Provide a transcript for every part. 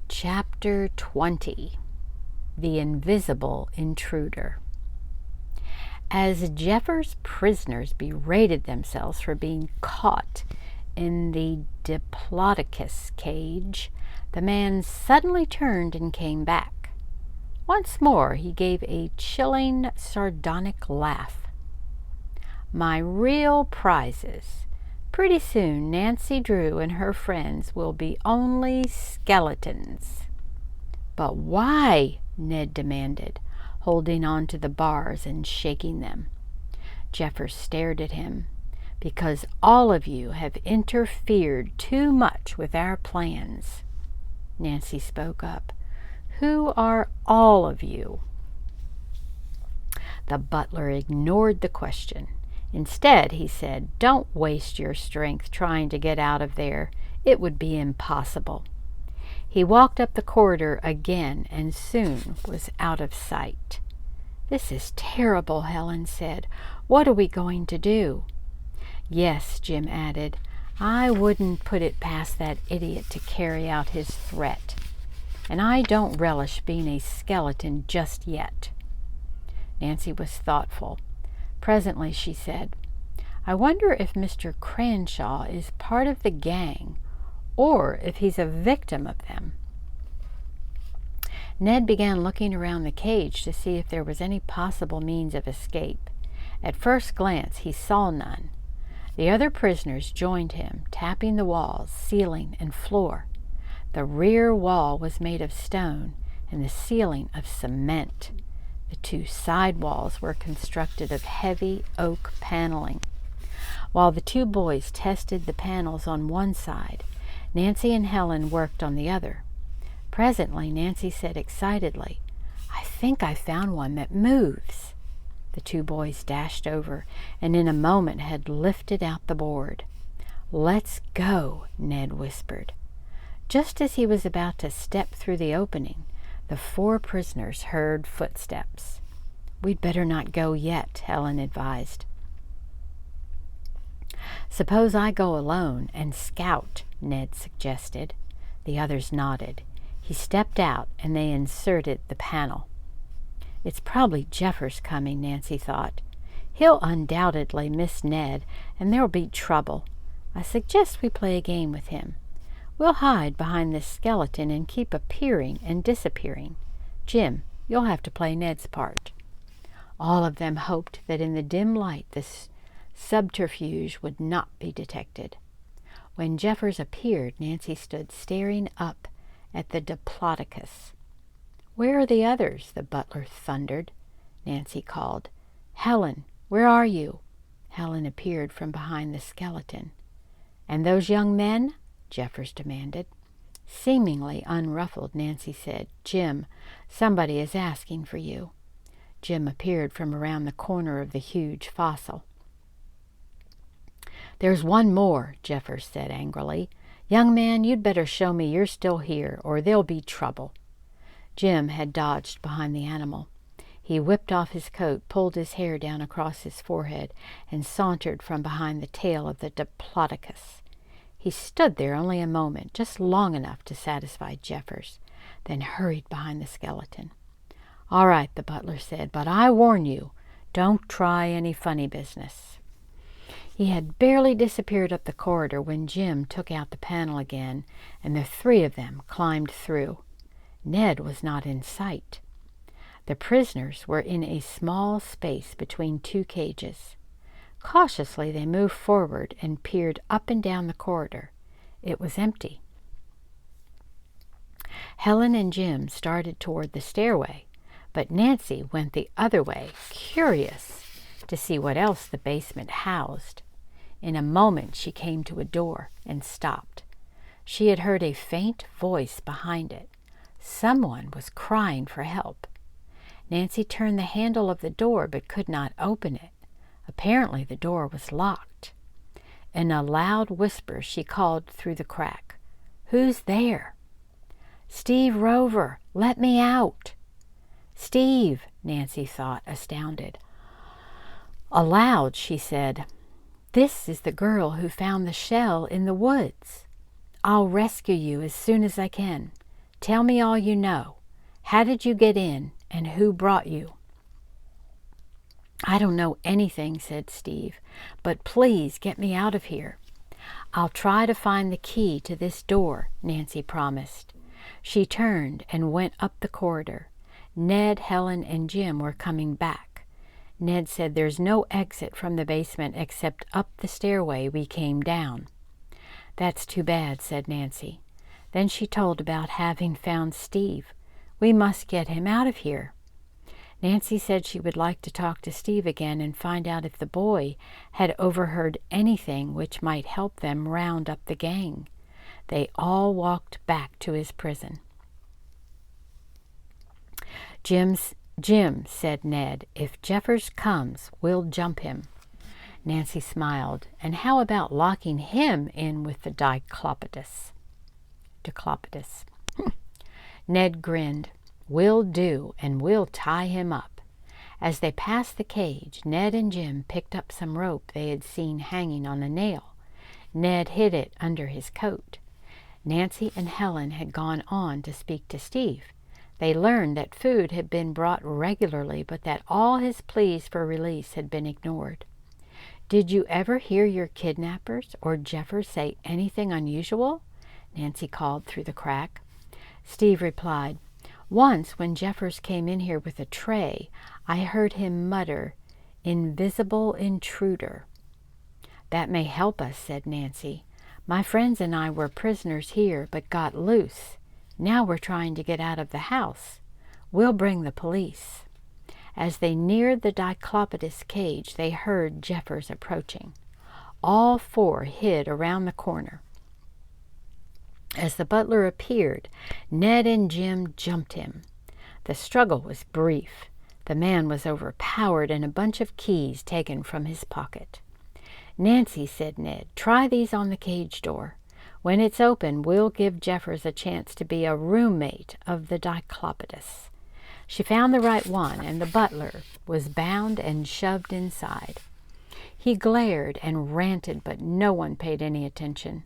Chapter 20 The Invisible Intruder. As Jeffers' prisoners berated themselves for being caught in the Diplodocus cage, the man suddenly turned and came back. Once more he gave a chilling, sardonic laugh. My real prizes. Pretty soon Nancy Drew and her friends will be only skeletons. But why? Ned demanded, holding on to the bars and shaking them. Jeffers stared at him. Because all of you have interfered too much with our plans. Nancy spoke up. Who are all of you? The butler ignored the question. Instead, he said, don't waste your strength trying to get out of there. It would be impossible. He walked up the corridor again and soon was out of sight. This is terrible, Helen said. What are we going to do? Yes, Jim added. I wouldn't put it past that idiot to carry out his threat. And I don't relish being a skeleton just yet. Nancy was thoughtful. Presently she said, I wonder if Mr. Cranshaw is part of the gang, or if he's a victim of them. Ned began looking around the cage to see if there was any possible means of escape. At first glance he saw none. The other prisoners joined him, tapping the walls, ceiling, and floor. The rear wall was made of stone, and the ceiling of cement. The two side walls were constructed of heavy oak paneling. While the two boys tested the panels on one side, Nancy and Helen worked on the other. Presently, Nancy said excitedly, I think I found one that moves. The two boys dashed over, and in a moment had lifted out the board. Let's go, Ned whispered. Just as he was about to step through the opening, the four prisoners heard footsteps. We'd better not go yet, Helen advised. Suppose I go alone and scout, Ned suggested. The others nodded. He stepped out, and they inserted the panel. It's probably Jeffers coming, Nancy thought. He'll undoubtedly miss Ned, and there'll be trouble. I suggest we play a game with him. We'll hide behind this skeleton and keep appearing and disappearing. Jim, you'll have to play Ned's part. All of them hoped that in the dim light this subterfuge would not be detected. When Jeffers appeared, Nancy stood staring up at the Diplodocus. Where are the others? The butler thundered. Nancy called. Helen, where are you? Helen appeared from behind the skeleton. And those young men? Jeffers demanded. Seemingly unruffled, Nancy said, Jim, somebody is asking for you. Jim appeared from around the corner of the huge fossil. There's one more, Jeffers said angrily. Young man, you'd better show me you're still here, or there'll be trouble. Jim had dodged behind the animal. He whipped off his coat, pulled his hair down across his forehead, and sauntered from behind the tail of the Diplodocus. He stood there only a moment, just long enough to satisfy Jeffers, then hurried behind the skeleton. All right, the butler said, but I warn you, don't try any funny business. He had barely disappeared up the corridor when Jim took out the panel again, and the three of them climbed through. Ned was not in sight. The prisoners were in a small space between two cages. Cautiously they moved forward and peered up and down the corridor. It was empty. Helen and Jim started toward the stairway, but Nancy went the other way, curious to see what else the basement housed. In a moment she came to a door and stopped. She had heard a faint voice behind it. Someone was crying for help. Nancy turned the handle of the door but could not open it. Apparently the door was locked. In a loud whisper she called through the crack. Who's there? Steve Rover, let me out. Steve, Nancy thought, astounded. Aloud she said, This is the girl who found the shell in the woods. I'll rescue you as soon as I can. Tell me all you know. How did you get in, and who brought you?" "I don't know anything," said Steve, "but please get me out of here." "I'll try to find the key to this door," Nancy promised. She turned and went up the corridor. Ned, Helen, and Jim were coming back. Ned said, "There's no exit from the basement except up the stairway we came down." "That's too bad," said Nancy. Then she told about having found Steve. "We must get him out of here." Nancy said she would like to talk to Steve again and find out if the boy had overheard anything which might help them round up the gang. They all walked back to his prison. Jim," said Ned, "if Jeffers comes, we'll jump him." Nancy smiled. "And how about locking him in with the Diclopodus?" Ned grinned. "Will do, and we'll tie him up." As they passed the cage, Ned and Jim picked up some rope they had seen hanging on a nail. Ned hid it under his coat. Nancy and Helen had gone on to speak to Steve. They learned that food had been brought regularly, but that all his pleas for release had been ignored. "Did you ever hear your kidnappers or Jeffers say anything unusual?" Nancy called through the crack. Steve replied, "Once when Jeffers came in here with a tray, I heard him mutter, 'Invisible Intruder.'" "That may help us," said Nancy. "My friends and I were prisoners here but got loose. Now we're trying to get out of the house. We'll bring the police." As they neared the Diclopodus cage, they heard Jeffers approaching. All four hid around the corner. As the butler appeared, Ned and Jim jumped him. The struggle was brief. The man was overpowered and a bunch of keys taken from his pocket. "Nancy," said Ned, "try these on the cage door. When it's open, we'll give Jeffers a chance to be a roommate of the Diclopodus." She found the right one, and the butler was bound and shoved inside. He glared and ranted, but no one paid any attention.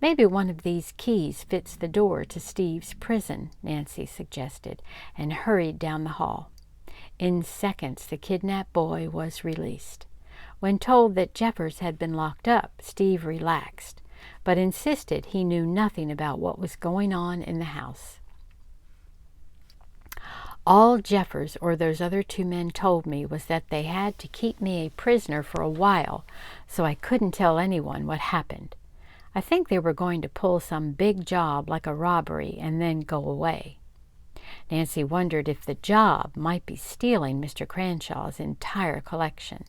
"Maybe one of these keys fits the door to Steve's prison," Nancy suggested, and hurried down the hall. In seconds, the kidnapped boy was released. When told that Jeffers had been locked up, Steve relaxed, but insisted he knew nothing about what was going on in the house. "All Jeffers or those other two men told me was that they had to keep me a prisoner for a while, so I couldn't tell anyone what happened. I think they were going to pull some big job like a robbery and then go away." Nancy wondered if the job might be stealing Mr. Cranshaw's entire collection.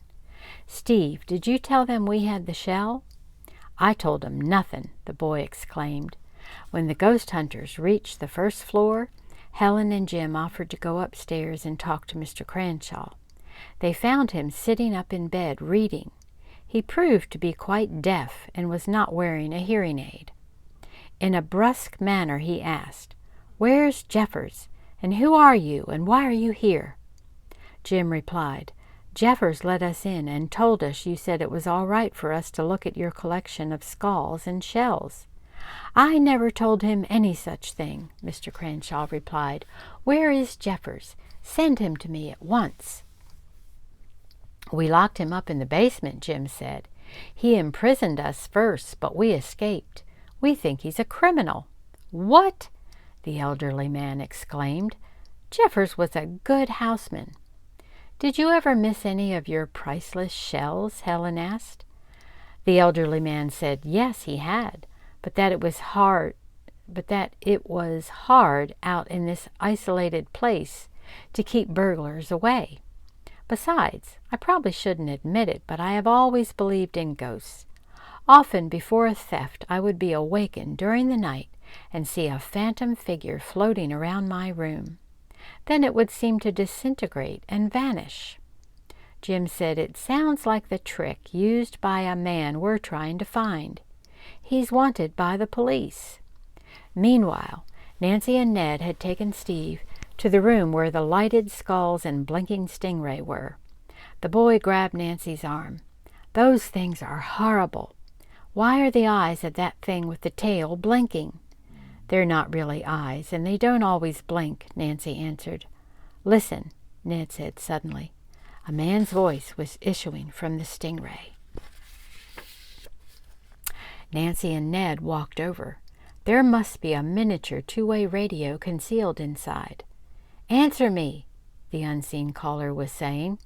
"Steve, did you tell them we had the shell?" "I told them nothing," the boy exclaimed. When the ghost hunters reached the first floor, Helen and Jim offered to go upstairs and talk to Mr. Cranshaw. They found him sitting up in bed reading. He proved to be quite deaf and was not wearing a hearing aid. In a brusque manner he asked, "Where's Jeffers? And who are you, and why are you here?" Jim replied, "Jeffers let us in and told us you said it was all right for us to look at your collection of skulls and shells." "I never told him any such thing," Mr. Cranshaw replied. "Where is Jeffers? Send him to me at once." "We locked him up in the basement," Jim said. "He imprisoned us first, but we escaped. We think he's a criminal." "What?" the elderly man exclaimed. "Jeffers was a good houseman." "Did you ever miss any of your priceless shells?" Helen asked. The elderly man said yes, he had, but that it was hard out in this isolated place to keep burglars away. "Besides, I probably shouldn't admit it, but I have always believed in ghosts. Often before a theft I would be awakened during the night and see a phantom figure floating around my room. Then it would seem to disintegrate and vanish." Jim said, "It sounds like the trick used by a man we're trying to find. He's wanted by the police." Meanwhile, Nancy and Ned had taken Steve to the room where the lighted skulls and blinking stingray were. The boy grabbed Nancy's arm. "Those things are horrible. Why are the eyes of that thing with the tail blinking?" They're not really eyes, and they don't always blink, Nancy answered. Listen, Ned said suddenly. A man's voice was issuing from the stingray. Nancy and Ned walked over. There must be a miniature two-way radio concealed inside. Answer me, the unseen caller was saying.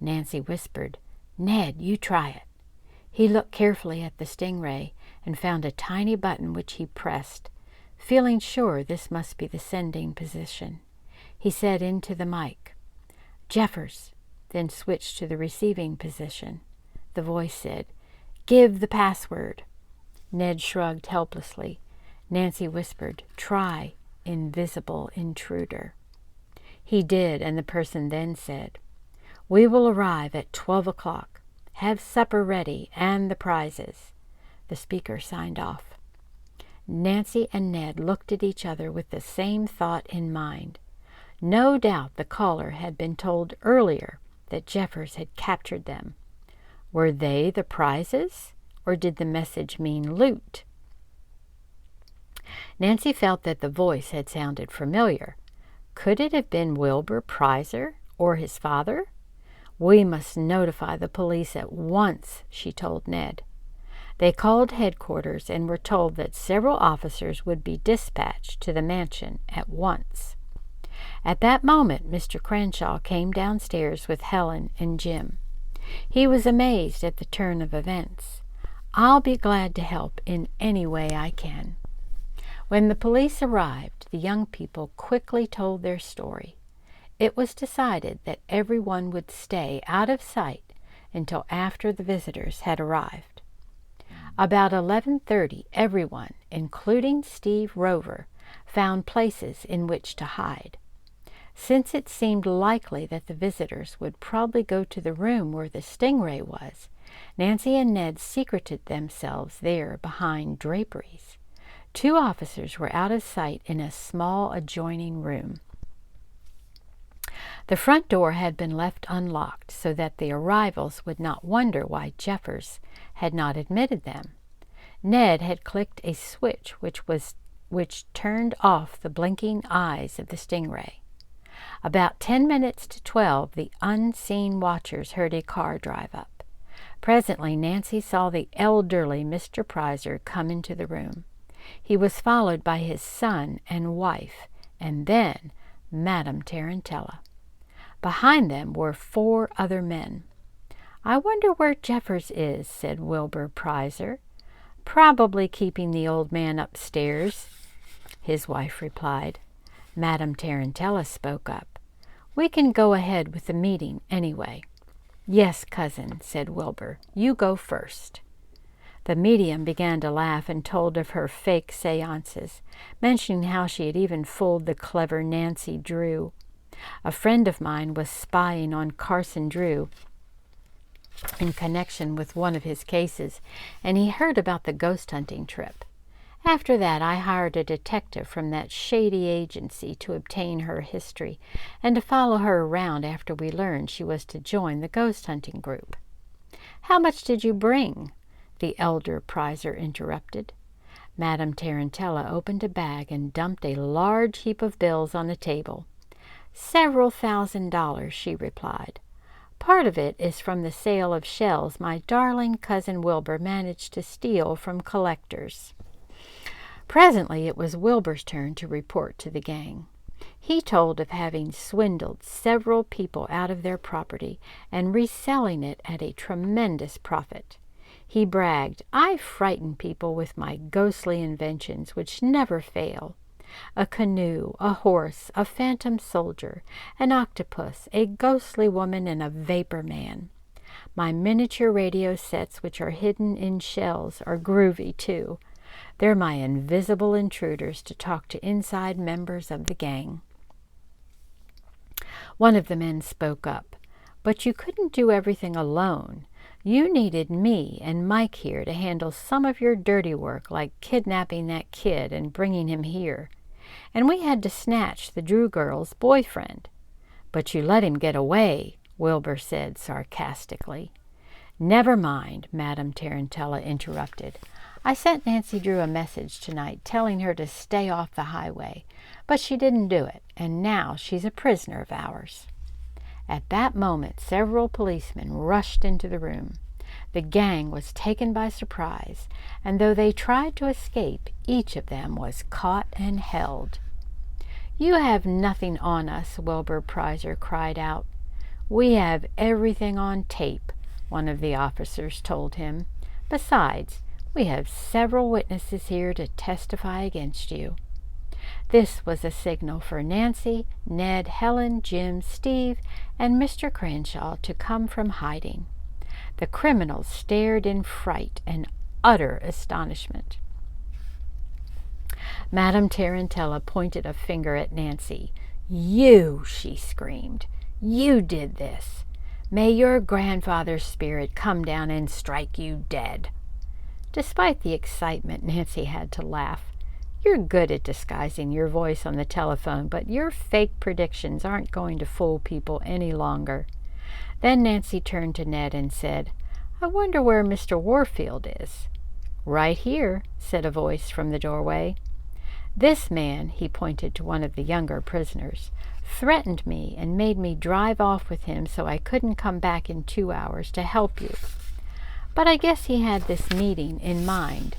Nancy whispered, Ned, you try it. He looked carefully at the stingray and found a tiny button which he pressed. Feeling sure this must be the sending position, he said into the mic, Jeffers, then switched to the receiving position. The voice said, Give the password. Ned shrugged helplessly. Nancy whispered, Try Invisible Intruder. He did, and the person then said, We will arrive at 12 o'clock. Have supper ready and the prizes. The speaker signed off. Nancy and Ned looked at each other with the same thought in mind. No doubt the caller had been told earlier that Jeffers had captured them. Were they the prizes, or did the message mean loot? Nancy felt that the voice had sounded familiar. Could it have been Wilbur Prizer or his father? We must notify the police at once, she told Ned. They called headquarters and were told that several officers would be dispatched to the mansion at once. At that moment, Mr. Crenshaw came downstairs with Helen and Jim. He was amazed at the turn of events. I'll be glad to help in any way I can. When the police arrived, the young people quickly told their story. It was decided that everyone would stay out of sight until after the visitors had arrived. About 11:30, everyone, including Steve Rover, found places in which to hide. Since it seemed likely that the visitors would probably go to the room where the stingray was, Nancy and Ned secreted themselves there behind draperies. 2 officers were out of sight in a small adjoining room. The front door had been left unlocked so that the arrivals would not wonder why Jeffers had not admitted them. Ned had clicked a switch which turned off the blinking eyes of the stingray. About 10 minutes to 12, the unseen watchers heard a car drive up. Presently, Nancy saw the elderly Mr. Prizer come into the room. He was followed by his son and wife, and then Madame Tarantella. Behind them were 4 other men. I wonder where Jeffers is, said Wilbur Prizer. Probably keeping the old man upstairs, his wife replied. Madame Tarantella spoke up. We can go ahead with the meeting anyway. Yes, cousin, said Wilbur. You go first. The medium began to laugh and told of her fake seances, mentioning how she had even fooled the clever Nancy Drew. A friend of mine was spying on Carson Drew in connection with one of his cases, and he heard about the ghost hunting trip. After that, I hired a detective from that shady agency to obtain her history and to follow her around after we learned she was to join the ghost hunting group. How much did you bring? The elder Prizer interrupted. Madame Tarantella opened a bag and dumped a large heap of bills on the table. Several $1,000s, she replied. Part of it is from the sale of shells my darling cousin Wilbur managed to steal from collectors. Presently it was Wilbur's turn to report to the gang. He told of having swindled several people out of their property and reselling it at a tremendous profit. He bragged, I frighten people with my ghostly inventions which never fail. A canoe, a horse, a phantom soldier, an octopus, a ghostly woman, and a vapor man. My miniature radio sets, which are hidden in shells, are groovy too. They're my invisible intruders to talk to inside members of the gang. One of the men spoke up. But you couldn't do everything alone. You needed me and Mike here to handle some of your dirty work, like kidnapping that kid and bringing him here. And we had to snatch the Drew girl's boyfriend. But you let him get away, Wilbur said sarcastically. Never mind, Madame Tarantella interrupted. I sent Nancy Drew a message tonight telling her to stay off the highway, but she didn't do it, and now she's a prisoner of ours." At that moment, several policemen rushed into the room. The gang was taken by surprise, and though they tried to escape, each of them was caught and held. "You have nothing on us," Wilbur Prizer cried out. "We have everything on tape," one of the officers told him. "Besides, we have several witnesses here to testify against you." This was a signal for Nancy, Ned, Helen, Jim, Steve, and Mr. Crenshaw to come from hiding. The criminals stared in fright and utter astonishment. Madame Tarantella pointed a finger at Nancy. "You," she screamed. "You did this. May your grandfather's spirit come down and strike you dead." Despite the excitement, Nancy had to laugh. "You're good at disguising your voice on the telephone, but your fake predictions aren't going to fool people any longer." Then Nancy turned to Ned and said, "I wonder where Mr. Warfield is." "Right here," said a voice from the doorway. "This man," he pointed to one of the younger prisoners, "threatened me and made me drive off with him so I couldn't come back in 2 hours to help you. But I guess he had this meeting in mind.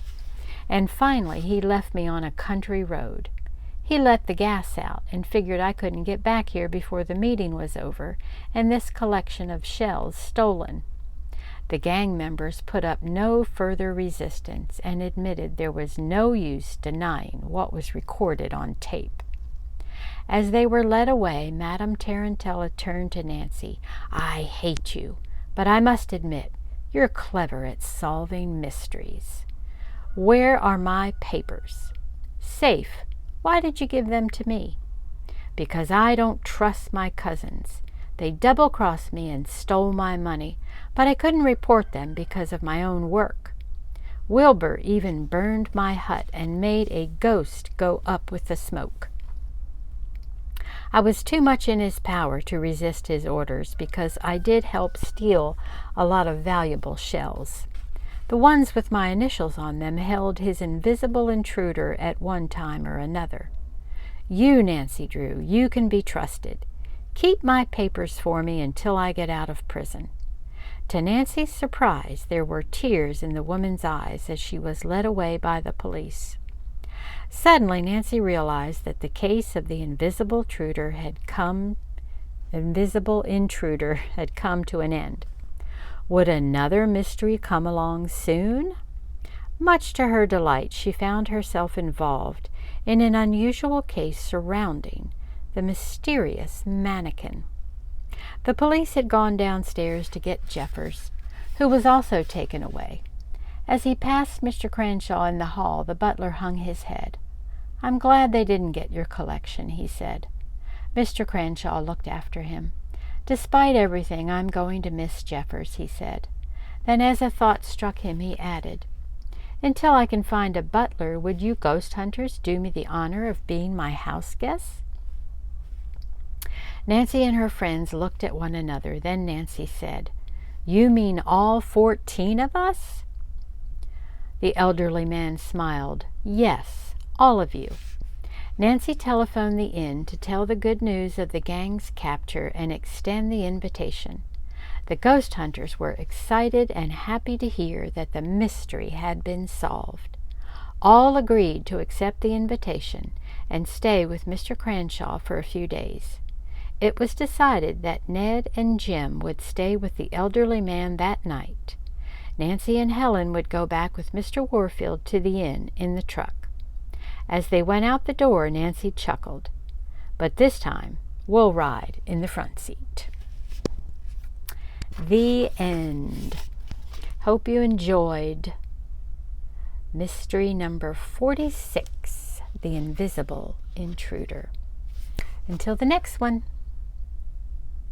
And finally he left me on a country road. He let the gas out and figured I couldn't get back here before the meeting was over and this collection of shells stolen." The gang members put up no further resistance and admitted there was no use denying what was recorded on tape. As they were led away, Madame Tarantella turned to Nancy. "I hate you, but I must admit, you're clever at solving mysteries. Where are my papers?" "Safe. Why did you give them to me?" "Because I don't trust my cousins. They double-crossed me and stole my money, but I couldn't report them because of my own work. Wilbur even burned my hut and made a ghost go up with the smoke. I was too much in his power to resist his orders because I did help steal a lot of valuable shells. The ones with my initials on them held his Invisible Intruder at one time or another. You, Nancy Drew, you can be trusted. Keep my papers for me until I get out of prison." To Nancy's surprise, there were tears in the woman's eyes as she was led away by the police. Suddenly, Nancy realized that the case of the Invisible Intruder had come to an end. Would another mystery come along soon? Much to her delight, she found herself involved in an unusual case surrounding the mysterious mannequin. The police had gone downstairs to get Jeffers, who was also taken away. As he passed Mr. Crenshaw in the hall, the butler hung his head. "I'm glad they didn't get your collection," he said. Mr. Crenshaw looked after him. "Despite everything, I'm going to miss Jeffers," he said. Then, as a thought struck him, he added, "Until I can find a butler, would you ghost hunters do me the honor of being my house guests?" Nancy and her friends looked at one another. Then Nancy said, "You mean all 14 of us?" The elderly man smiled. "Yes, all of you." Nancy telephoned the inn to tell the good news of the gang's capture and extend the invitation. The ghost hunters were excited and happy to hear that the mystery had been solved. All agreed to accept the invitation and stay with Mr. Crenshaw for a few days. It was decided that Ned and Jim would stay with the elderly man that night. Nancy and Helen would go back with Mr. Warfield to the inn in the truck. As they went out the door, Nancy chuckled. "But this time, we'll ride in the front seat." The end. Hope you enjoyed mystery number 46, The Invisible Intruder. Until the next one.